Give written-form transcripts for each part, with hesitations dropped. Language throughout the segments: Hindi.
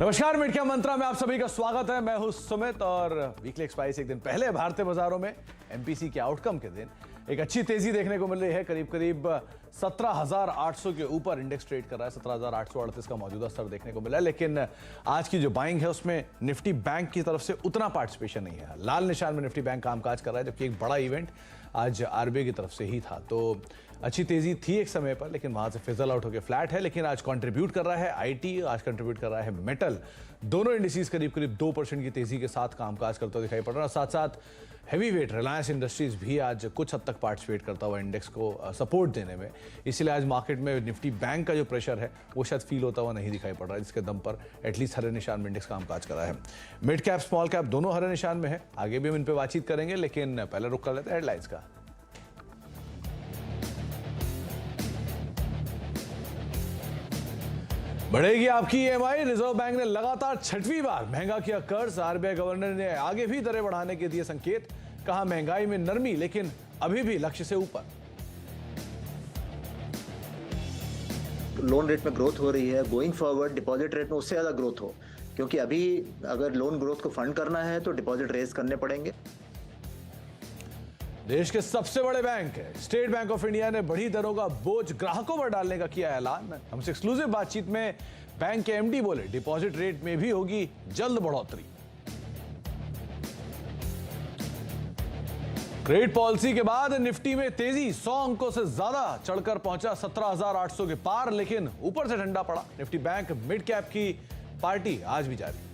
नमस्कार, मिड कैप मंत्रा में आप सभी का स्वागत है। मैं हूं सुमित और वीकली एक्सपाइस एक दिन पहले भारतीय बाजारों में एमपीसी के आउटकम के दिन एक अच्छी तेजी देखने को मिल रही है। करीब 17,800 के ऊपर इंडेक्स ट्रेड कर रहा है। 17,838 का मौजूदा स्तर देखने को मिला है, लेकिन आज की जो बाइंग है उसमें निफ्टी बैंक की तरफ से उतना पार्टिसिपेशन नहीं है। लाल निशान में निफ्टी बैंक कामकाज कर रहा है, जबकि एक बड़ा इवेंट आज आरबीआई की तरफ से ही था। तो अच्छी तेजी थी एक समय पर, लेकिन वहां से फिजल आउट होकर फ्लैट है। लेकिन आज कंट्रीब्यूट कर रहा है आईटी, आज कंट्रीब्यूट कर रहा है मेटल। दोनों इंडिसेस करीब 2% की तेजी के साथ कामकाज करते हुए दिखाई पड़ रहा है। साथ साथ हैवी वेट रिलायंस इंडस्ट्रीज भी आज कुछ हद तक पार्टिसिपेट करता हुआ इंडेक्स को सपोर्ट देने में। इसलिए आज मार्केट में निफ्टी बैंक का जो प्रेशर है वो शायद फील होता हुआ नहीं दिखाई पड़ रहा है, जिसके दम पर एटलीस्ट हरे निशान में इंडेक्स कामकाज कर रहा है। मिड कैप स्मॉल कैप दोनों हरे निशान में है। आगे भी हम इन पर बातचीत करेंगे, लेकिन पहले रुक कर लेते हैं हेडलाइंस का। बढ़ेगी आपकी ईएमआई। रिजर्व बैंक ने लगातार 6वीं बार महंगा किया कर्ज। आरबीआई गवर्नर ने आगे भी दरें बढ़ाने के दिए संकेत। कहा महंगाई में नरमी, लेकिन अभी भी लक्ष्य से ऊपर। लोन रेट में ग्रोथ हो रही है। गोइंग फॉरवर्ड डिपॉजिट रेट में उससे ज्यादा ग्रोथ हो, क्योंकि अभी अगर लोन ग्रोथ को फंड करना है तो डिपॉजिट रेज करने पड़ेंगे। देश के सबसे बड़े बैंक है स्टेट बैंक ऑफ इंडिया ने बढ़ी दरों का बोझ ग्राहकों पर डालने का किया ऐलान। हमसे एक्सक्लूसिव बातचीत में बैंक के एमडी बोले डिपॉजिट रेट में भी होगी जल्द बढ़ोतरी। क्रेडिट पॉलिसी के बाद निफ्टी में तेजी 100 अंकों से ज्यादा चढ़कर पहुंचा 17,800 के पार, लेकिन ऊपर से ठंडा पड़ा। निफ्टी बैंक मिड कैप की पार्टी आज भी जारी।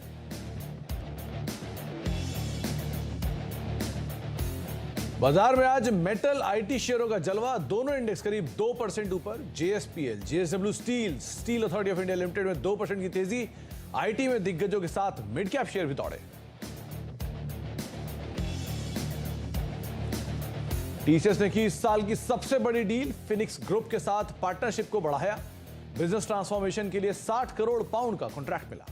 बाजार में आज मेटल आईटी शेयरों का जलवा। दोनों इंडेक्स करीब 2% ऊपर। JSPL, JSW steel, steel authority of India limited में 2% की तेजी। आईटी में दिग्गजों के साथ मिड कैप शेयर भी दौड़े। टीसीएस ने की इस साल की सबसे बड़ी डील। फिनिक्स ग्रुप के साथ पार्टनरशिप को बढ़ाया। बिजनेस ट्रांसफॉर्मेशन के लिए 60 करोड़ पाउंड का कॉन्ट्रैक्ट मिला।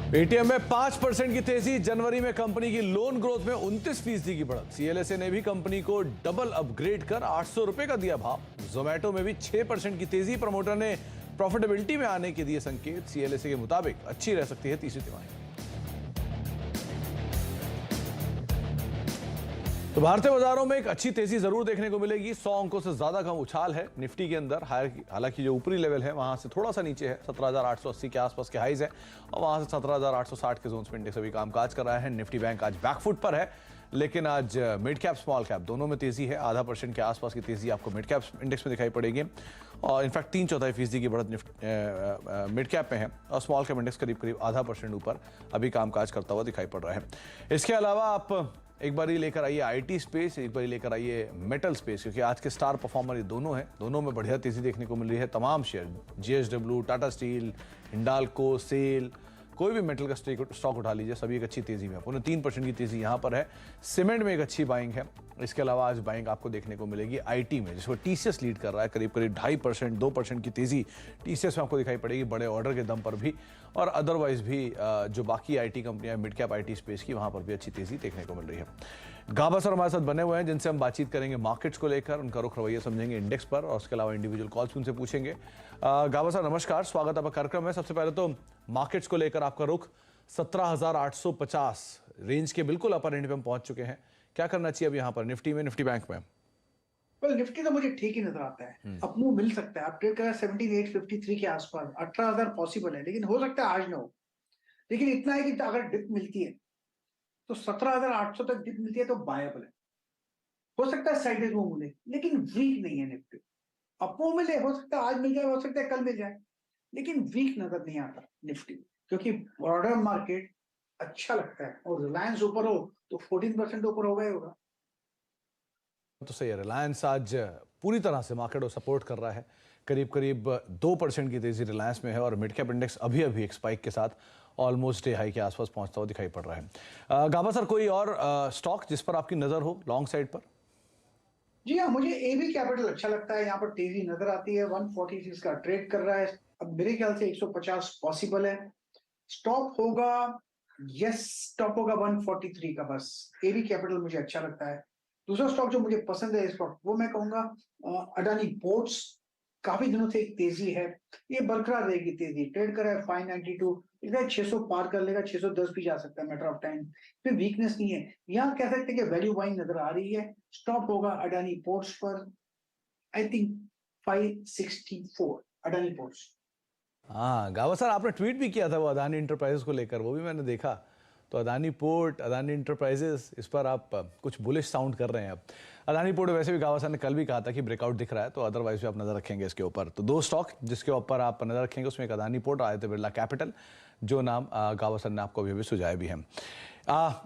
पेटीएम में 5% की तेजी। जनवरी में कंपनी की लोन ग्रोथ में 29% की बढ़त। सीएलएसए ने भी कंपनी को डबल अपग्रेड कर 800 रुपए का दिया भाव। जोमैटो में भी 6% की तेजी। प्रमोटर ने प्रॉफिटेबिलिटी में आने के दिए संकेत। सीएलएसए के मुताबिक अच्छी रह सकती है तीसरी तिमाही। तो भारतीय बाजारों में एक अच्छी तेजी जरूर देखने को मिलेगी। 100 अंकों से ज्यादा का उछाल है निफ्टी के अंदर। हालांकि जो ऊपरी लेवल है वहां से थोड़ा सा नीचे है। 17,880 के आसपास के हाईज है और वहां से 17,860 के जोन्स में इंडेक्स अभी कामकाज कर रहा है। निफ्टी बैंक आज बैकफुट पर है, लेकिन आज मिड कैप स्मॉल कैप दोनों में तेजी है। 0.5% के आसपास की तेजी आपको मिड कैप इंडेक्स में दिखाई पड़ेगी और इनफैक्ट 3/4% की बढ़त मिड कैप में है और स्मॉल कैप इंडेक्स करीब 0.5% ऊपर अभी कामकाज करता हुआ दिखाई पड़ रहा है। इसके अलावा आप एक बार ही लेकर आइए आईटी स्पेस, एक बार ही लेकर आइए मेटल स्पेस, क्योंकि आज के स्टार परफॉर्मर ये दोनों हैं। दोनों में बढ़िया तेजी देखने को मिल रही है। तमाम share JSW, Tata steel, Hindalco, SAIL, कोई भी मेटल का स्टॉक उठा लीजिए, सभी एक अच्छी तेजी में। 3% की तेजी यहां पर है। सीमेंट में एक अच्छी बाइंग है। इसके अलावा आज बाइंग आपको देखने को मिलेगी आईटी में, जिसको टीसीएस लीड कर रहा है। करीब 2.5%, 2% की तेजी टीसीएस में आपको दिखाई पड़ेगी, बड़े ऑर्डर के दम पर भी। और अदरवाइज भी जो बाकी आईटी कंपनियां मिड कैप आईटी स्पेस की, वहां पर भी अच्छी तेजी देखने को मिल रही है। गाबा सर हमारे साथ बने हुए हैं, जिनसे हम बातचीत करेंगे मार्केट्स को लेकर, उनका रुख रवैया समझेंगे इंडेक्स पर और उसके अलावा इंडिविजुअल कॉल्स उनसे पूछेंगे। गाबा सर नमस्कार, स्वागत आपका कार्यक्रम में। सबसे पहले तो मार्केट्स को लेकर आपका रुख 17,850 रेंज के बिल्कुल अपर एंड पे हम पहुंच चुके हैं। क्या करना चाहिए अब यहाँ पर निफ्टी में, निफ्टी बैंक में? निफ्टी तो मुझे ठीक ही नजर आता है। अप मूव मिल सकता है। अपडेट करा 17,853 के आसपास 18,000 पॉसिबल है, लेकिन हो सकता है आज ना हो। लेकिन इतना है कि अगर डिप मिलती है तो 17,800 तक डिप मिलती है तो बायबल है। हो सकता है साइडवेज मूव मिले, लेकिन वीक नहीं है निफ्टी। अप मूव मिले, हो सकता है आज मिल जाए, हो सकता है कल मिल जाए, लेकिन वीक नजर नहीं आता निफ्टी, क्योंकि ब्रॉडर मार्केट अच्छा लगता है। और रिलायंस ऊपर हो तो 14% ऊपर हो गया होगा। तो सही है, रिलायंस आज पूरी तरह से मार्केट को सपोर्ट कर रहा है। करीब 2% की तेजी रिलायंस में है और मिड कैप इंडेक्स अभी एक स्पाइक के साथ ऑलमोस्ट डे हाई के आसपास पहुंचता हुआ दिखाई पड़ रहा है। गाबा सर, कोई और स्टॉक जिस पर आपकी नजर हो लॉन्ग साइड पर? जी हाँ, मुझे एबी कैपिटल अच्छा लगता है। यहाँ पर तेजी नजर आती है। 146 का ट्रेड कर रहा है। अब मेरे ख्याल से 150 पॉसिबल है। स्टॉप होगा, यस स्टॉप होगा 143 का। बस एबी कैपिटल मुझे अच्छा लगता है। दूसरा स्टॉक जो मुझे पसंद है इस वक्त, वो मैं कहूंगा अडानी पोर्ट्स। काफी दिनों से एक तेजी है, ये बरकरार रहेगी तेजी। ट्रेड कर रहा है 592, इधर 600 पार कर लेगा, 610 भी जा सकता है मैटर ऑफ टाइम। फिर वीकनेस नहीं है, यहाँ कह सकते हैं कि वैल्यू बाइंग नजर आ रही है। स्टॉप होगा अडानी पोर्ट्स पर, आई थिंक 564 अडानी पोर्ट्स। हाँ गावा सर, आपने ट्वीट भी किया था वो अदानी इंटरप्राइजेस को लेकर, वो भी मैंने देखा। तो अदानी पोर्ट, अदानी इंटरप्राइजेस, इस पर आप कुछ बुलिश साउंड कर रहे हैं अब। अदानी पोर्ट वैसे भी गावा सर ने कल भी कहा था कि ब्रेकआउट दिख रहा है, तो अदरवाइज भी आप नजर रखेंगे इसके ऊपर। तो दो स्टॉक जिसके ऊपर आप नजर रखेंगे, उसमें एक अदानी पोर्ट, आदित्य बिरला कैपिटल, जो नाम गावा सर ने आपको अभी सुझाया भी है।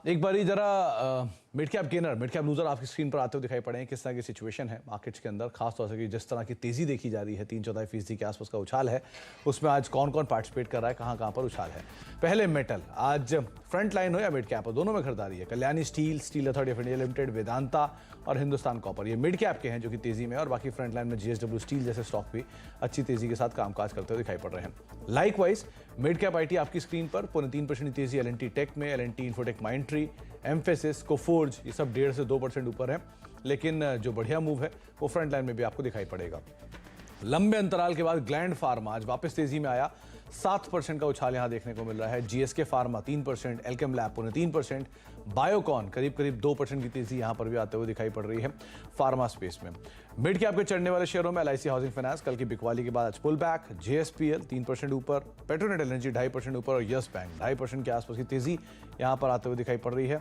एक बारी जरा mid cap gainer, mid cap loser आपकी स्क्रीन पर आते हुए दिखाई पड़े हैं। किस तरह की सिचुएशन है मार्केट्स के अंदर, खासतौर से कि जिस तरह की तेजी देखी जा रही है, 3-4% के आसपास का उछाल है, उसमें आज कौन कौन पार्टिसिपेट कर रहा है, कहाँ कहाँ पर उछाल है। पहले मेटल, आज फ्रंट लाइन हो या मिड कैप हो, दोनों में खरीदारी है। Kalyani steel, steel authority of India limited, Vedanta और हिंदुस्तान कॉपर, ये मिड कैप के हैं जो कि तेजी में, और बाकी फ्रंट लाइन में जीएसडब्ल्यू स्टील जैसे स्टॉक भी अच्छी तेजी के साथ कामकाज करते हुए दिखाई पड़ रहे हैं। लाइकवाइज मिड कैप आईटी आपकी स्क्रीन पर 3% तेजी एल&टी टेक में, L&T infotech, Mindtree, emphasis, Coforge, ये सब 1.5 से 2% ऊपर है। लेकिन जो बढ़िया मूव है वो फ्रंट लाइन में भी आपको दिखाई पड़ेगा। लंबे अंतराल के बाद ग्लैंड फार्मा आज वापस तेजी में आया, 7% का उछाल यहां देखने को मिल रहा है। GSK pharma 3%, Alkem lab 3%, Biocon करीब 2% की तेजी यहां पर भी आते हुए दिखाई पड़ रही है फार्मा स्पेस में। मिड कैप के चढ़ने वाले शेयरों में एलआईसी हाउसिंग फाइनेंस कल की बिकवाली के बाद आज पुल बैक, जेएसपीएल 3% ऊपर, पेट्रोनेट एनर्जी 2.5% ऊपर और यस बैंक 2.5% के आसपास की तेजी यहां पर आते हुए दिखाई पड़ रही है।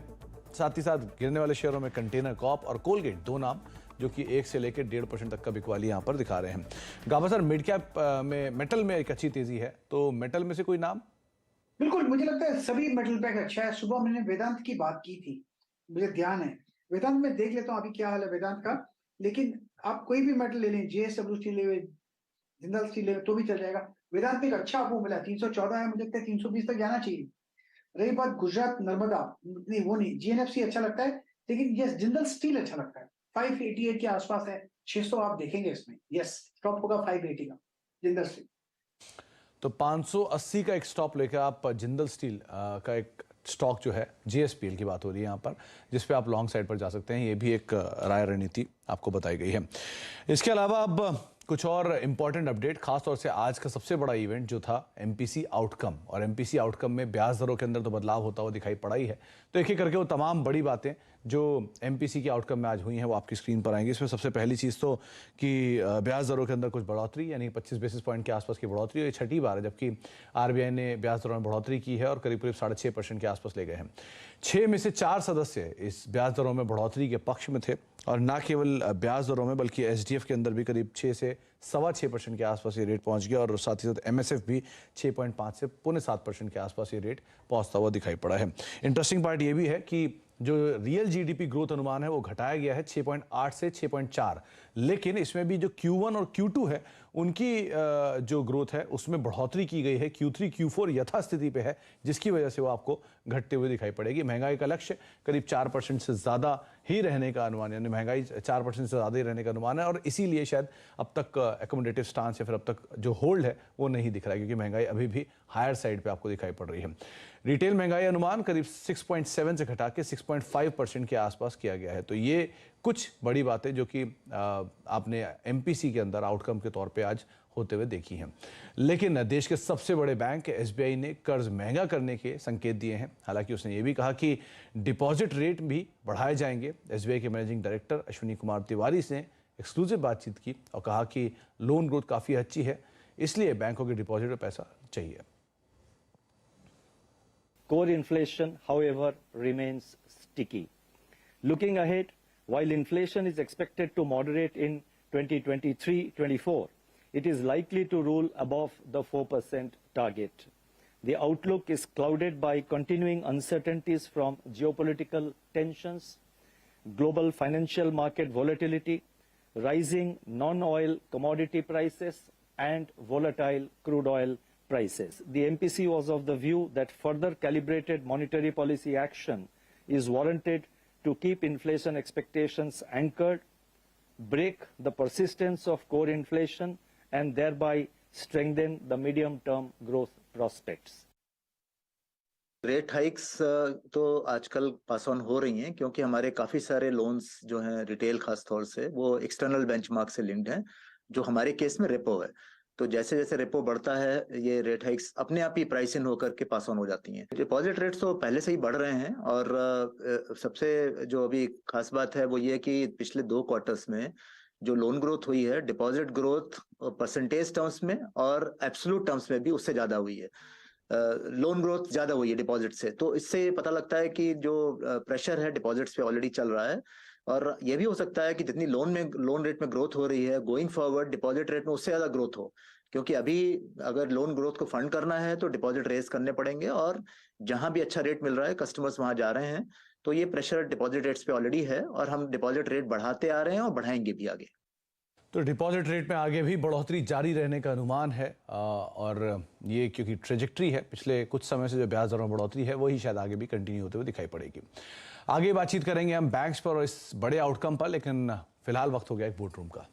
साथ ही साथ गिरने वाले शेयरों में कंटेनर कॉर्प और कोलगेट, दो नाम जो कि 1 से लेकर 1.5% तक का बिकवाली यहां पर दिखा रहे हैं। गाबा सर, मिड कैप में मेटल में एक अच्छी तेजी है, तो मेटल में से कोई नाम? बिल्कुल, मुझे लगता है सभी मेटल पैक अच्छा है। सुबह मैंने वेदांत की बात की थी, मुझे ध्यान है। वेदांत में देख लेता हूँ अभी क्या हाल है वेदांत का, लेकिन आप कोई भी मेटल ले लें, जेएसडब्ल्यू स्टील ले, जिंदल स्टील ले, तो भी चल जाएगा। वेदांत में एक अच्छा आपको मिला, 314 है, मुझे लगता है 320 तक जाना चाहिए। रही बात गुजरात नर्मदा, नहीं वो नहीं, जीएनएफसी अच्छा लगता है, लेकिन यस जिंदल स्टील अच्छा लगता है। 588 के आसपास है, 600 आप देखेंगे इसमें। यस, स्टॉप होगा 580 का जिंदल स्टील। तो 580 का एक स्टॉप लेकर आप जिंदल स्टील का एक स्टॉक जो है, जीएसपीएल की बात हो रही है यहाँ पर, जिस पे आप लॉन्ग साइड पर जा सकते हैं। ये भी एक राय रणनीति आपको बताई गई है। इसके अलावा अब कुछ और इंपॉर्टेंट अपडेट, खासतौर से आज का सबसे बड़ा इवेंट जो था एमपीसी आउटकम, और एमपीसी आउटकम में ब्याज दरों के अंदर तो बदलाव होता हुआ दिखाई पड़ा ही है। तो एक एक करके वो तमाम बड़ी बातें जो एमपीसी की आउटकम में आज हुई हैं वो आपकी स्क्रीन पर आएंगी। इसमें सबसे पहली चीज़ तो कि ब्याज दरों के अंदर कुछ बढ़ोतरी, यानी 25 बेसिस पॉइंट के आसपास की बढ़ोतरी, ये छठी बार है जबकि आरबीआई ने ब्याज दरों में बढ़ोतरी की है और करीब 6.5% के आसपास ले गए हैं। 6 में से 4 सदस्य इस ब्याज दरों में बढ़ोतरी के पक्ष में थे, और ना केवल ब्याज दरों में बल्कि एसडीएफ के अंदर भी करीब 6 से 6.25% के आसपास ये रेट पहुंच गया, और साथ ही साथ एमएसएफ भी 6.5 से 6.25% के आसपास ये रेट पहुंचता हुआ दिखाई पड़ा है। इंटरेस्टिंग पार्ट ये भी है कि जो रियल जीडीपी ग्रोथ अनुमान है वो घटाया गया है 6.8 से 6.4, लेकिन इसमें भी जो Q1 और Q2 है उनकी जो ग्रोथ है उसमें बढ़ोतरी की गई है। Q3 Q4 यथास्थिति पे है, जिसकी वजह से वो आपको घटते हुए दिखाई पड़ेगी। महंगाई का लक्ष्य करीब 4% से ज़्यादा ही रहने का अनुमान, यानी महंगाई 4% से ज़्यादा ही रहने का अनुमान है, और इसीलिए शायद अब तक एकोमोडेटिव स्टांस या फिर अब तक जो होल्ड है वो नहीं दिख रहा है, क्योंकि महंगाई अभी भी हायर साइड पे आपको दिखाई पड़ रही है। रिटेल महंगाई अनुमान करीब 6.7 से घटा के 6.5% के आसपास किया गया है। तो ये कुछ बड़ी बातें जो कि आपने एमपीसी के अंदर आउटकम के तौर पे आज होते हुए देखी हैं। लेकिन देश के सबसे बड़े बैंक एसबीआई ने कर्ज महंगा करने के संकेत दिए हैं। हालांकि उसने ये भी कहा कि डिपॉजिट रेट भी बढ़ाए जाएंगे। एसबीआई के मैनेजिंग डायरेक्टर अश्विनी कुमार तिवारी ने एक्सक्लूसिव बातचीत की और कहा कि लोन ग्रोथ काफ़ी अच्छी है, इसलिए बैंकों के डिपॉजिट में पैसा चाहिए। Core inflation, however, remains sticky. Looking ahead, while inflation is expected to moderate in 2023-24, it is likely to rule above the 4% target. The outlook is clouded by continuing uncertainties from geopolitical tensions, global financial market volatility, rising non-oil commodity prices, and volatile crude oil prices. The MPC was of the view that further calibrated monetary policy action is warranted to keep inflation expectations anchored, break the persistence of core inflation, and thereby strengthen the medium-term growth prospects. Rate hikes तो आजकल पास ऑन हो रही हैं, क्योंकि हमारे काफ़ी सारे लोन्स जो हैं रिटेल खास तौर से वो एक्सटर्नल बेंचमार्क से लिंक्ड हैं। जो हमारे केस में रेपो है। तो जैसे जैसे रेपो बढ़ता है ये रेट हाइक्स अपने आप ही प्राइस इन होकर के पास ऑन हो जाती हैं। डिपॉजिट रेट्स तो पहले से ही बढ़ रहे हैं और सबसे जो अभी खास बात है वो ये कि पिछले 2 क्वार्टर्स में जो लोन ग्रोथ हुई है, डिपॉजिट ग्रोथ परसेंटेज टर्म्स में और एब्सोल्यूट टर्म्स में भी उससे ज्यादा हुई है। लोन ग्रोथ ज्यादा हुई है डिपॉजिट से, तो इससे पता लगता है कि जो प्रेशर है डिपॉजिट्स पे ऑलरेडी चल रहा है। और ये भी हो सकता है कि जितनी लोन रेट में ग्रोथ हो रही है, गोइंग फॉरवर्ड डिपॉजिट रेट में उससे ज्यादा ग्रोथ हो, क्योंकि अभी अगर लोन ग्रोथ को फंड करना है तो डिपॉजिट रेज करने पड़ेंगे और जहां भी अच्छा रेट मिल रहा है कस्टमर्स वहां जा रहे हैं। तो ये प्रेशर डिपॉजिट रेट्स पे ऑलरेडी है और हम डिपॉजिट रेट बढ़ाते आ रहे हैं और बढ़ाएंगे भी आगे। तो डिपॉजिट रेट में आगे भी बढ़ोतरी जारी रहने का अनुमान है और ये क्योंकि ट्रेजेक्ट्री है पिछले कुछ समय से जो ब्याज दरों में बढ़ोतरी है वही शायद आगे भी कंटिन्यू होते हुए दिखाई पड़ेगी। आगे बातचीत करेंगे हम बैंक्स पर और इस बड़े आउटकम पर, लेकिन फिलहाल वक्त हो गया एक बोर्ड रूम का।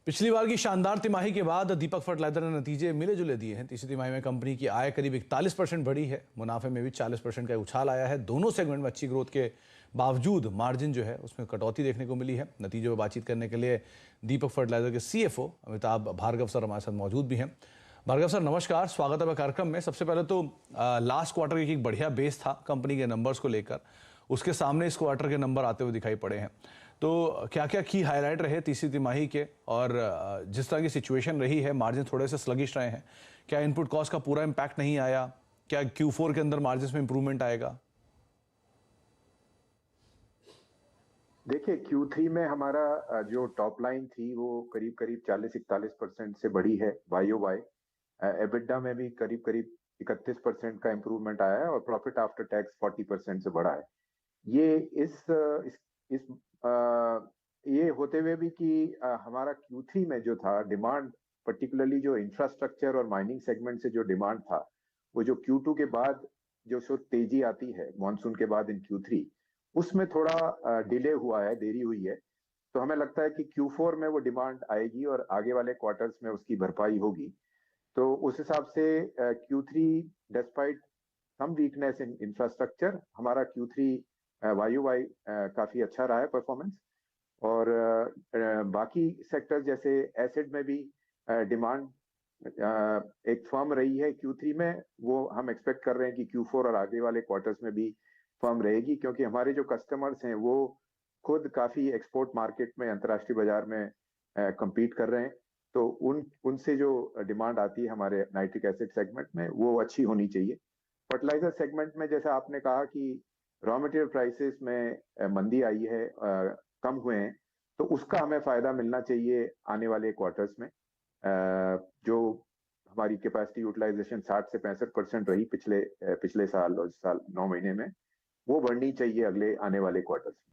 पिछली बार की शानदार तिमाही के बाद दीपक फर्टिलाइजर ने नतीजे मिले जुले दिए हैं। तीसरी तिमाही में कंपनी की आय करीब 41% बढ़ी है, मुनाफे में भी 40% का उछाल आया है। दोनों सेगमेंट में अच्छी ग्रोथ के बावजूद मार्जिन जो है उसमें कटौती देखने को मिली है। नतीजों पर बातचीत करने के लिए दीपक फर्टिलाइजर के CFO अमिताभ भार्गव सर हमारे साथ मौजूद भी हैं। भार्गव सर नमस्कार, स्वागत है कार्यक्रम में। सबसे पहले तो लास्ट क्वार्टर की एक बढ़िया बेस था कंपनी के नंबर्स को लेकर, उसके सामने इस क्वार्टर के नंबर आते हुए दिखाई पड़े हैं। तो क्या क्या की हाईलाइट रहे तीसरी तिमाही के, और जिस तरह की सिचुएशन रही है मार्जिन थोड़े से स्लगिश रहे हैं, क्या इनपुट कॉस्ट का पूरा इम्पैक्ट नहीं आया? क्या Q4 के अंदर मार्जिन में इंप्रूवमेंट आएगा? देखिए Q3 में हमारा जो टॉप लाइन थी वो करीब करीब 40-41% से बढ़ी है YOY। EBITDA में भी करीब करीब 31% का इम्प्रूवमेंट आया है और प्रॉफिट आफ्टर टैक्स 40% से बढ़ा है। ये होते हुए भी कि हमारा Q3 में जो था डिमांड, पर्टिकुलरली जो इंफ्रास्ट्रक्चर और माइनिंग सेगमेंट से जो डिमांड था, वो जो Q2 के बाद जो तेजी आती है मॉनसून के बाद इन Q3, उसमें थोड़ा डिले हुआ है, देरी हुई है। तो हमें लगता है कि Q4 में वो डिमांड आएगी और आगे वाले क्वार्टर्स में उसकी भरपाई होगी। तो उस हिसाब से Q3 despite some weakness in infrastructure, हमारा Q3 YOY काफी अच्छा रहा है परफॉर्मेंस। और बाकी सेक्टर जैसे एसिड में भी डिमांड एक फर्म रही है Q3 में, वो हम एक्सपेक्ट कर रहे हैं कि Q4 और आगे वाले क्वार्टर्स में भी फर्म रहेगी, क्योंकि हमारे जो कस्टमर्स हैं वो खुद काफी एक्सपोर्ट मार्केट में, अंतर्राष्ट्रीय बाजार में compete कर रहे हैं। तो उनसे जो डिमांड आती है हमारे नाइट्रिक एसिड सेगमेंट में वो अच्छी होनी चाहिए। फर्टिलाइजर सेगमेंट में जैसा आपने कहा कि रॉ मटेरियल प्राइसेस में मंदी आई है, कम हुए हैं, तो उसका हमें फायदा मिलना चाहिए आने वाले क्वार्टर्स में। जो हमारी कैपेसिटी यूटिलाइजेशन 60 से 65% रही पिछले साल और साल 9 महीने में, वो बढ़नी चाहिए अगले आने वाले क्वार्टर्स में।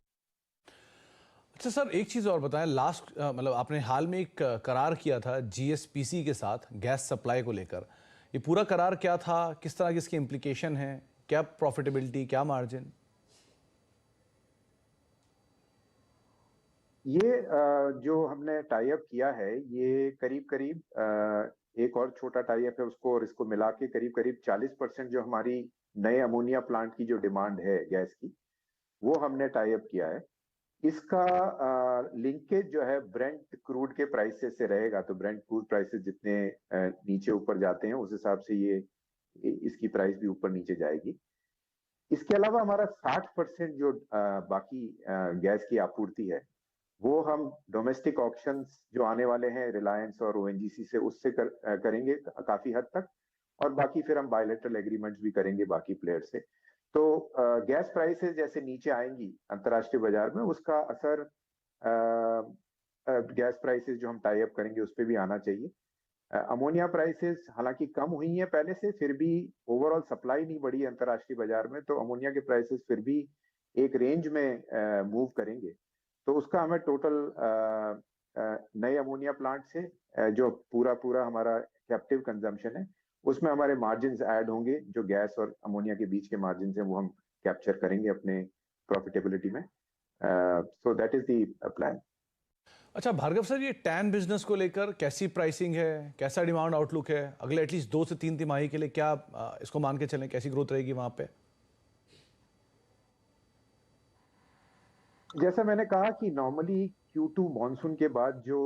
अच्छा सर, एक चीज़ और बताएं, लास्ट मतलब आपने हाल में एक करार किया था GSPC के साथ गैस सप्लाई को लेकर। ये पूरा करार क्या था, किस तरह की इसकी इम्प्लीकेशन है, क्या प्रॉफिटेबिलिटी, क्या मार्जिन? ये जो हमने टाई अप किया है, ये करीब करीब एक और छोटा टाई अप है उसको, और इसको मिला के करीब करीब 40% जो हमारी नए अमोनिया प्लांट की जो डिमांड है गैस की, वो हमने टाई अप किया है। इसका लिंकेज जो है ब्रेंट क्रूड के प्राइसेस से रहेगा। तो ब्रेंट क्रूड प्राइसेस जितने नीचे ऊपर जाते हैं उस हिसाब से ये इसकी प्राइस भी ऊपर नीचे जाएगी। इसके अलावा हमारा 60% जो बाकी गैस की आपूर्ति है वो हम डोमेस्टिक ऑक्शंस जो आने वाले हैं रिलायंस और ONGC से, उससे करेंगे काफी हद तक, और बाकी फिर हम बायलैटरल एग्रीमेंट्स भी करेंगे बाकी प्लेयर से। तो गैस प्राइसेस जैसे नीचे आएंगी अंतर्राष्ट्रीय बाजार में, उसका असर गैस प्राइसेस जो हम टाई अप करेंगे उस पर भी आना चाहिए। अमोनिया प्राइसेस हालांकि कम हुई है पहले से, फिर भी ओवरऑल सप्लाई नहीं बढ़ी है अंतर्राष्ट्रीय बाजार में, तो अमोनिया के प्राइसेस फिर भी एक रेंज में मूव करेंगे। तो उसका हमें टोटल नए अमोनिया प्लांट से जो पूरा हमारा कैप्टिव कंजम्पशन है उसमें हमारे मार्जिन्स ऐड होंगे, जो गैस और अमोनिया के बीच के मार्जिन्स हैं वो हम कैप्चर करेंगे अपने प्रॉफिटेबिलिटी में। So that is the plan. अच्छा भार्गव सर, ये टैन बिजनेस को लेकर कैसी प्राइसिंग है, कैसा डिमांड आउटलुक है अगले एटलीस्ट 2 से 3 तिमाही के लिए? क्या इसको मान के चलें, कैसी ग्रोथ रहेगी वहां पे? जैसा मैंने कहा कि नॉर्मली Q2 मॉनसून के बाद जो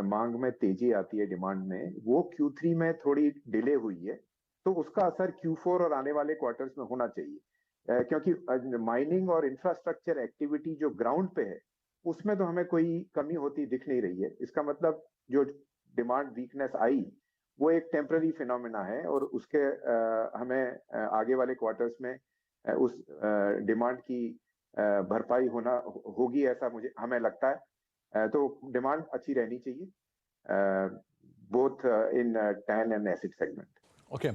मांग में तेजी आती है डिमांड में, वो Q3 में थोड़ी डिले हुई है, तो उसका असर Q4 और आने वाले क्वार्टर्स में होना चाहिए, क्योंकि माइनिंग और इंफ्रास्ट्रक्चर एक्टिविटी जो ग्राउंड पे है उसमें तो हमें कोई कमी होती दिख नहीं रही है। इसका मतलब जो डिमांड वीकनेस आई वो एक टेम्पररी फिनोमेना है और उसके हमें आगे वाले क्वार्टर्स में उस डिमांड की भरपाई होगी, ऐसा हमें लगता है। तो डिमांड अच्छी रहनी चाहिए both in TAN and acid segment. Okay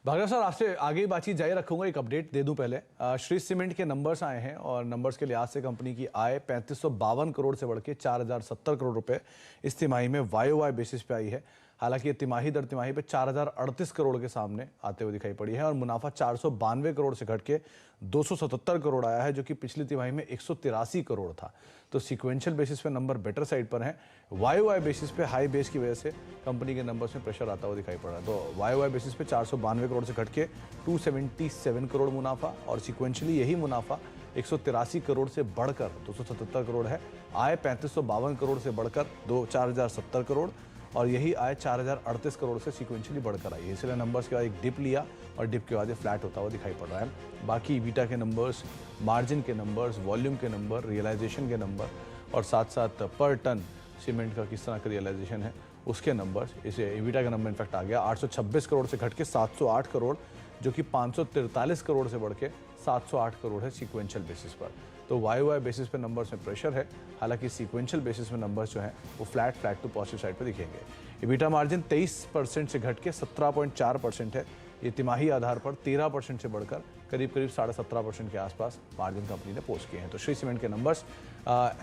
Bhargava sir, आपसे आगे बातचीत जारी रखूंगा। एक अपडेट दे दूं पहले। श्री सीमेंट के नंबर्स आए हैं और नंबर्स के लिहाज से कंपनी की आय 3552 करोड़ से बढ़ के 4070 करोड़ रुपए इस तिमाही में YOY बेसिस पे आई है। हालांकि ये तिमाही दर तिमाही पे 4038 करोड़ के सामने आते हुए दिखाई पड़ी है और मुनाफा 492 करोड़ से घट के 277 करोड़ आया है, जो कि पिछली तिमाही में 183 करोड़ था। तो सीक्वेंशियल बेसिस पे नंबर बेटर साइड पर हैं। YOY बेसिस पे हाई बेस की वजह से कंपनी के नंबर्स में प्रेशर आता हुआ दिखाई पड़ रहा है। तो YOY बेसिस पे 492 करोड़ से घट के 277 करोड़ मुनाफा और सीक्वेंशियली यही मुनाफा 183 करोड़ से बढ़कर 277 करोड़ है। आय 3552 करोड़ से बढ़कर 4070 करोड़ और यही आय 4038 करोड़ से सीक्वेंशियली बढ़कर आई है। इसलिए नंबर्स के बाद एक डिप लिया और डिप के बाद ये फ्लैट होता हुआ दिखाई पड़ रहा है। बाकी ईबिटा के नंबर्स, मार्जिन के नंबर्स, वॉल्यूम के नंबर, रियलाइजेशन के नंबर और साथ साथ पर टन सीमेंट का किस तरह का रियलाइजेशन है उसके नंबर्स, इसे ईबिटा का नंबर इनफैक्ट आ गया 826 करोड़ से घट के 708 करोड़, जो कि 543 करोड़ से बढ़ के 708 करोड़ है सीक्वेंशियल बेसिस पर। तो YOY बेसिस पे नंबर्स में प्रेशर है, हालांकि सीक्वेंशियल बेसिस में नंबर्स जो हैं वो फ्लैट टू पॉजिटिव साइड पे दिखेंगे। ईबिटा मार्जिन 23% से घट के 17.4% है। ये तिमाही आधार पर 13% से बढ़कर करीब 17.5% के आसपास मार्जिन कंपनी ने पोस्ट किए हैं। तो श्री सीमेंट के नंबर्स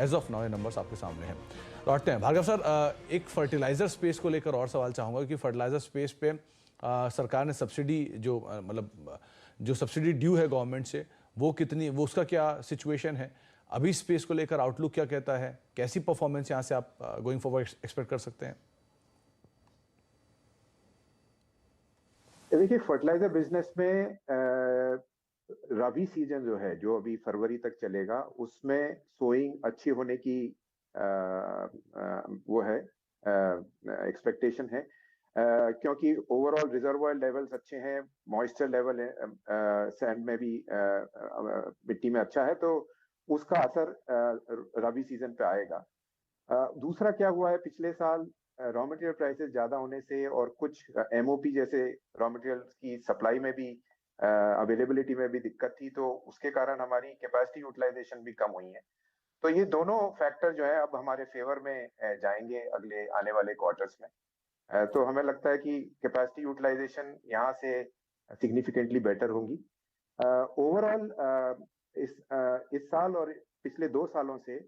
एज ऑफ नाउ ये नंबर्स आपके सामने हैं। लौटते हैं भार्गव सर, एक फर्टिलाइजर स्पेस को लेकर और सवाल चाहूँगा कि फर्टिलाइजर स्पेस पे सरकार ने सब्सिडी जो सब्सिडी ड्यू है गवर्नमेंट से वो कितनी, वो उसका क्या सिचुएशन है अभी, स्पेस को लेकर आउटलुक क्या कहता है, कैसी परफॉर्मेंस यहाँ से आप गोइंग फॉरवर्ड एक्सपेक्ट कर सकते हैं? देखिए, फर्टिलाइजर बिजनेस में रबी सीजन जो है, जो अभी फरवरी तक चलेगा, उसमें सोइंग अच्छी होने की वो है एक्सपेक्टेशन है, क्योंकि ओवरऑल रिजर्वॉयर लेवल्स अच्छे हैं, मॉइस्चर लेवल है सैंड में भी मिट्टी में अच्छा है, तो उसका असर रबी सीजन पे आएगा। दूसरा क्या हुआ है, पिछले साल रॉ मटेरियल प्राइसेस ज्यादा होने से और कुछ MOP जैसे रॉ मटेरियल्स की सप्लाई में भी अवेलेबिलिटी में भी दिक्कत थी, तो उसके कारण हमारी कैपेसिटी यूटिलाइजेशन भी कम हुई है। तो ये दोनों फैक्टर जो है अब हमारे फेवर में जाएंगे अगले आने वाले क्वार्टर्स में। तो हमें लगता है कि कैपेसिटी यूटिलाइजेशन यहाँ से सिग्निफिकेंटली बेटर होगी। ओवरऑल इस साल और पिछले 2 सालों से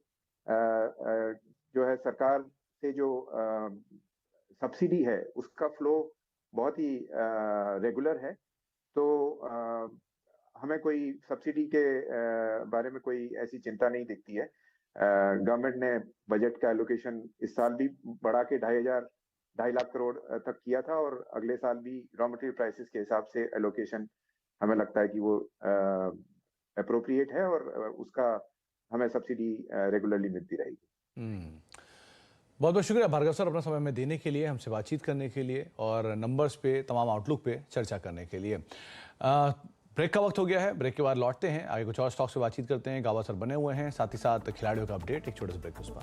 जो है सरकार से जो सब्सिडी है उसका फ्लो बहुत ही रेगुलर है, तो हमें कोई सब्सिडी के बारे में कोई ऐसी चिंता नहीं दिखती है। गवर्नमेंट ने बजट का एलोकेशन इस साल भी बढ़ा के 2.5 लाख करोड़ तक किया था और अगले साल भी रॉ मटेरियल प्राइसेस के हिसाब से एलोकेशन हमें लगता है कि वो एप्रोप्रिएट है और उसका हमें सब्सिडी रेगुलरली मिलती रहेगी। बहुत बहुत शुक्रिया भार्गव सर अपना समय में देने के लिए, हमसे बातचीत करने के लिए और नंबर्स पे, तमाम आउटलुक पे चर्चा करने के लिए। ब्रेक का वक्त हो गया है, ब्रेक के बाद लौटते हैं, आगे कुछ और स्टॉक्स पे बातचीत करते हैं। गावा सर बने हुए हैं, साथ ही साथ खिलाड़ियों का अपडेट, एक छोटे से ब्रेक उस पर।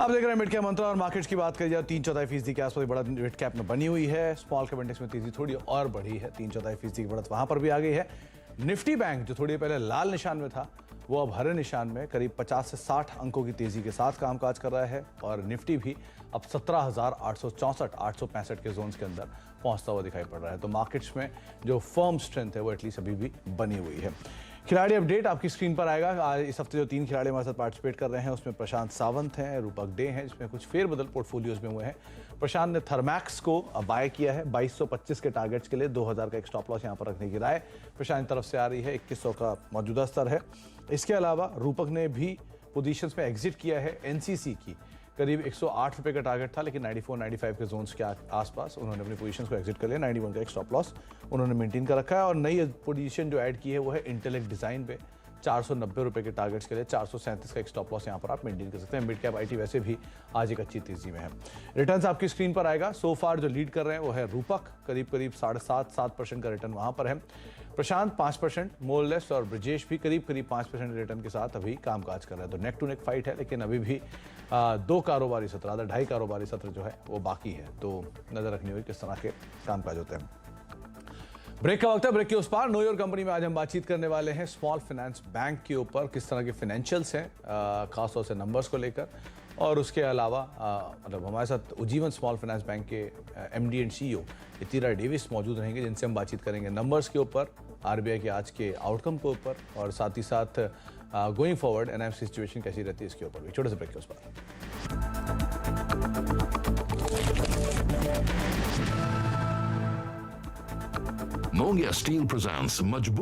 अब देख रहे हैं मिड कैप मंत्रा और मार्केट्स की बात करी जाए 3/4% के आसपास बड़ा मिड कैप में बनी हुई है। स्मॉल कैप इंडेक्स में तेजी थोड़ी और बढ़ी है, 3/4% की बढ़त वहां पर भी आ गई है। निफ्टी बैंक जो थोड़ी पहले लाल निशान में था वो अब हरे निशान में करीब 50 से 60 अंकों की तेजी के साथ कामकाज कर रहा है और निफ्टी भी अब 17,864 865 के जोन्स के अंदर पहुंचता हुआ दिखाई पड़ रहा है। तो मार्केट्स में जो फर्म स्ट्रेंथ है वो एटलीस्ट अभी भी बनी हुई है। खिलाड़ी अपडेट आपकी स्क्रीन पर आएगा। आज इस हफ्ते जो 3 खिलाड़ी हमारे साथ पार्टिसिपेट कर रहे हैं उसमें प्रशांत सावंत हैं, रूपक डे हैं, जिसमें कुछ फेरबदल पोर्टफोलियोज में हुए हैं। प्रशांत ने थर्मैक्स को बाय किया है 2225 के टारगेट्स के लिए, 2000 का एक स्टॉप लॉस यहाँ पर रखने की राय प्रशांत तरफ से आ रही है। 2100 का मौजूदा स्तर है। इसके अलावा रूपक ने भी पोजीशंस में एग्जिट किया है एनसीसी की करीब 108 रुपए का टारगेट था, लेकिन 94-95 के जोन्स के आसपास उन्होंने अपनी पोजीशंस को एग्जिट कर लिया। 91 का एक स्टॉप लॉस उन्होंने मेंटेन कर रखा है और नई पोजीशन जो ऐड की है वो है इंटेलेक्ट डिजाइन पे 490 रुपए के टारगेट्स के लिए 437 का एक स्टॉप लॉस यहाँ पर आप मेंटेन कर सकते हैं। मिड कैप आईटी वैसे भी आज एक अच्छी तेजी में है। रिटर्न्स आपकी स्क्रीन पर आएगा। सो फार जो लीड कर रहे हैं वो है रूपक, करीब 7.5% का रिटर्न वहां पर है। प्रशांत 5%, मोरलेस और ब्रिजेश भी करीब 5% रिटर्न के साथ अभी कामकाज कर रहे हैं। तो नेक टू नेक फाइट है, लेकिन अभी भी 2 कारोबारी सत्र, आधा 2.5 कारोबारी सत्र जो है वो बाकी है। तो नजर रखनी होगी किस तरह के कामकाज होते हैं। ब्रेक का वक्त है, ब्रेक के उस पार नो योर कंपनी में आज हम बातचीत करने वाले हैं स्मॉल फाइनेंस बैंक के ऊपर, किस तरह के फाइनेंशियल्स हैं खासतौर से नंबर्स को लेकर। और उसके अलावा मतलब हमारे साथ उज्जीवन स्मॉल फाइनेंस बैंक के एमडी एंड सीईओ इतिरा डेविस मौजूद रहेंगे, जिनसे हम बातचीत करेंगे नंबर्स के ऊपर, आरबीआई के आज के आउटकम के ऊपर और साथ ही साथ गोइंग फॉरवर्ड एनएफसी सिचुएशन कैसी रहती है इसके ऊपर भी। छोटे से ब्रेक के उस पार। Mongia Steel presents मजबूत